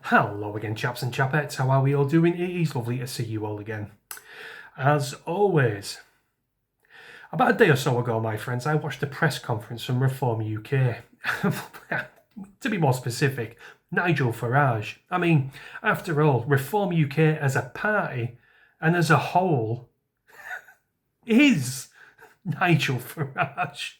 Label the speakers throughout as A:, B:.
A: Hello again, chaps and chapettes. How are we all doing? It is lovely to see you all again. As always, about a day or so ago, my friends, I watched a press conference from Reform UK. To be more specific, Nigel Farage. I mean, after all, Reform UK as a party and as a whole is Nigel Farage.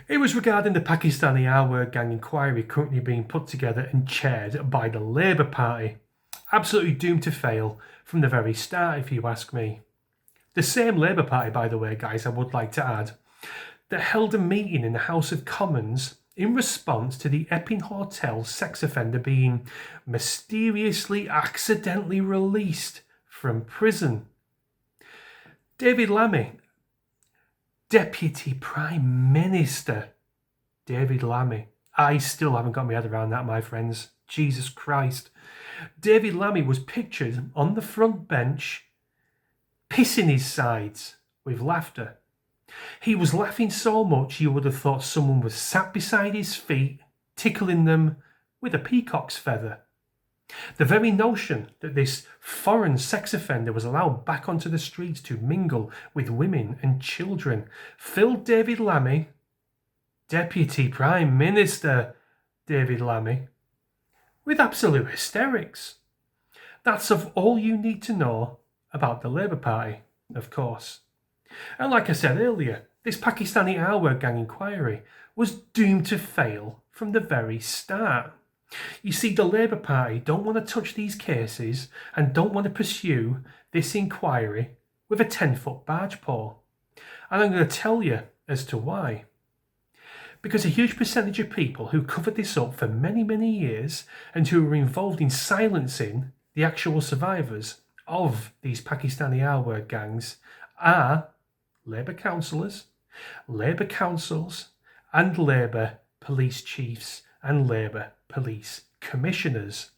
A: It was regarding the Pakistani R-word gang inquiry currently being put together and chaired by the Labour Party. Absolutely doomed to fail from the very start, if you ask me. The same Labour Party, by the way, guys, I would like to add, that held a meeting in the House of Commons in response to the Epping Hotel sex offender being mysteriously accidentally released from prison. David Lammy, Deputy Prime Minister David Lammy. I still haven't got my head around that, my friends. Jesus Christ. David Lammy was pictured on the front bench, pissing his sides with laughter. He was laughing so much you would have thought someone was sat beside his feet, tickling them with a peacock's feather. The very notion that this foreign sex offender was allowed back onto the streets to mingle with women and children filled David Lammy, Deputy Prime Minister David Lammy, with absolute hysterics. That's of all you need to know about the Labour Party, of course. And like I said earlier, this Pakistani R-word gang inquiry was doomed to fail from the very start. You see, the Labour Party don't want to touch these cases and don't want to pursue this inquiry with a 10-foot barge pole. And I'm going to tell you as to why. Because a huge percentage of people who covered this up for many, many years and who were involved in silencing the actual survivors of these Pakistani R-word gangs are Labour councillors, Labour councils and Labour police chiefs and Labour police commissioners.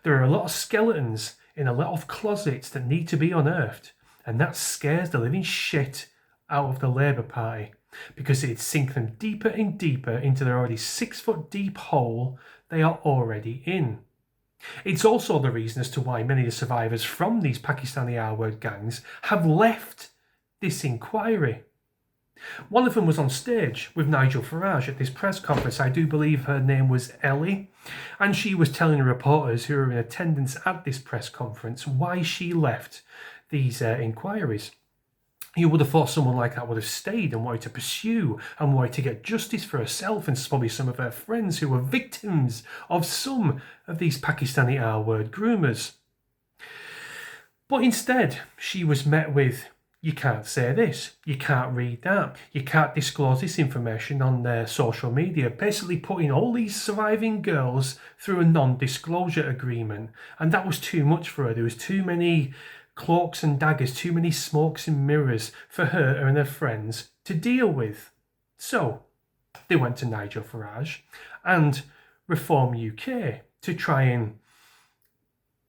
A: There are a lot of skeletons in a lot of closets that need to be unearthed, and that scares the living shit out of the Labour Party because it'd sink them deeper and deeper into their already 6-foot deep hole they are already in. It's also the reason as to why many of the survivors from these Pakistani R-word gangs have left this inquiry. One of them was on stage with Nigel Farage at this press conference. I do believe her name was Ellie, and she was telling the reporters who were in attendance at this press conference why she left these inquiries. You would have thought someone like that would have stayed and wanted to pursue and wanted to get justice for herself and probably some of her friends who were victims of some of these Pakistani R-word groomers. But instead, she was met with, you can't say this, you can't read that, you can't disclose this information on their social media, basically putting all these surviving girls through a non-disclosure agreement. And that was too much for her. There was too many cloaks and daggers, too many smokes and mirrors for her and her friends to deal with. So they went to Nigel Farage and Reform UK to try and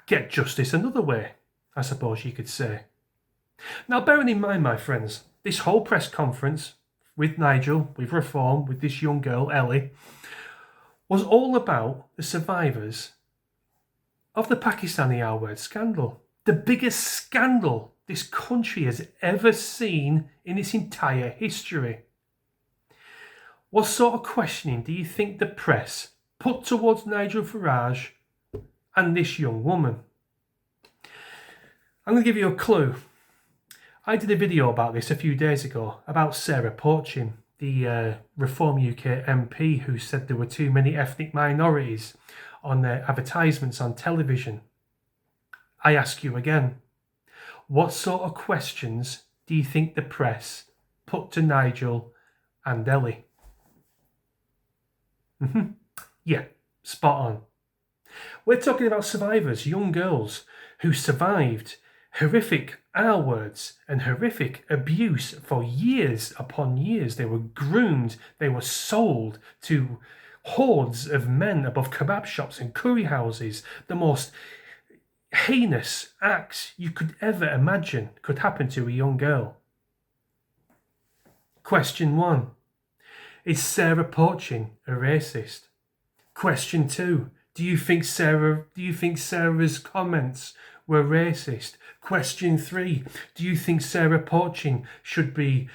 A: get justice another way, I suppose you could say. Now, bearing in mind, my friends, this whole press conference with Nigel, with Reform, with this young girl, Ellie, was all about the survivors of the Pakistani R-word scandal. The biggest scandal this country has ever seen in its entire history. What sort of questioning do you think the press put towards Nigel Farage and this young woman? I'm going to give you a clue. I did a video about this a few days ago, about Sarah Porchin, the Reform UK MP who said there were too many ethnic minorities on their advertisements on television. I ask you again, what sort of questions do you think the press put to Nigel and Ellie? Yeah, spot on. We're talking about survivors, young girls who survived horrific R-words and horrific abuse for years upon years. They were groomed, they were sold to hordes of men above kebab shops and curry houses. The most heinous acts you could ever imagine could happen to a young girl. Question 1. Is Sarah Porchin a racist? Question 2. Do you think Sarah's comments were racist? Question 3. Do you think Sarah Porchin should be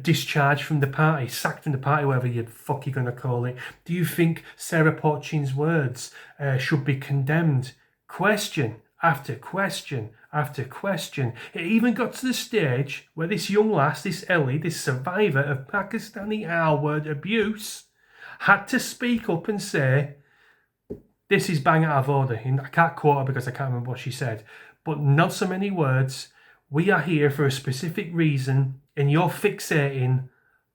A: discharged from the party, sacked from the party, whatever you fuck you're going to call it? Do you think Sarah Porchin's words should be condemned? Question after question after question. It even got to the stage where this young lass, this Ellie, this survivor of Pakistani R-word abuse, had to speak up and say, this is bang out of order. And I can't quote her because I can't remember what she said, but not so many words. We are here for a specific reason, and you're fixating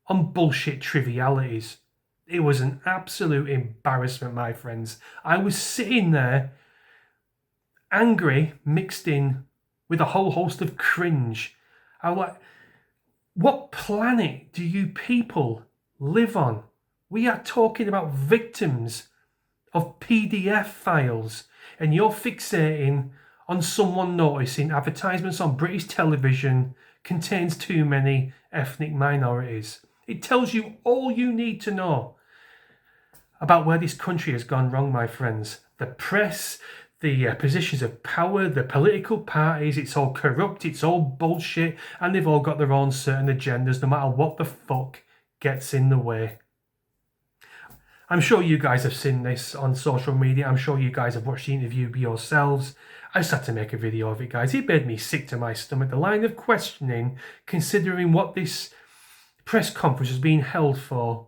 A: on bullshit trivialities. It was an absolute embarrassment, my friends. I was sitting there, angry, mixed in with a whole host of cringe. I was like, what planet do you people live on? We are talking about victims of PDF files, and you're fixating on someone noticing advertisements on British television contains too many ethnic minorities. It tells you all you need to know about where this country has gone wrong, my friends. The press, the positions of power, the political parties, it's all corrupt, it's all bullshit, and they've all got their own certain agendas, no matter what the fuck gets in the way. I'm sure you guys have seen this on social media. I'm sure you guys have watched the interview yourselves. I just had to make a video of it, guys. It made me sick to my stomach. The line of questioning, considering what this press conference was being held for,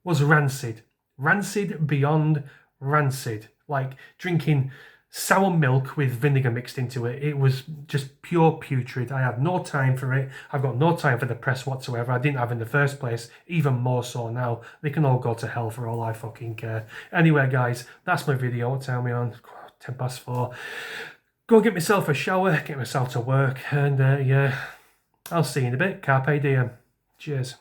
A: was rancid. Rancid beyond rancid. Like drinking sour milk with vinegar mixed into it. It was just pure putrid. I had no time for it. I've got no time for the press whatsoever. I didn't have in the first place. Even more so now. They can all go to hell for all I fucking care. Anyway, guys, that's my video. What time are we on? 4:10. Go get myself a shower, get myself to work, and yeah, I'll see you in a bit. Carpe diem. Cheers.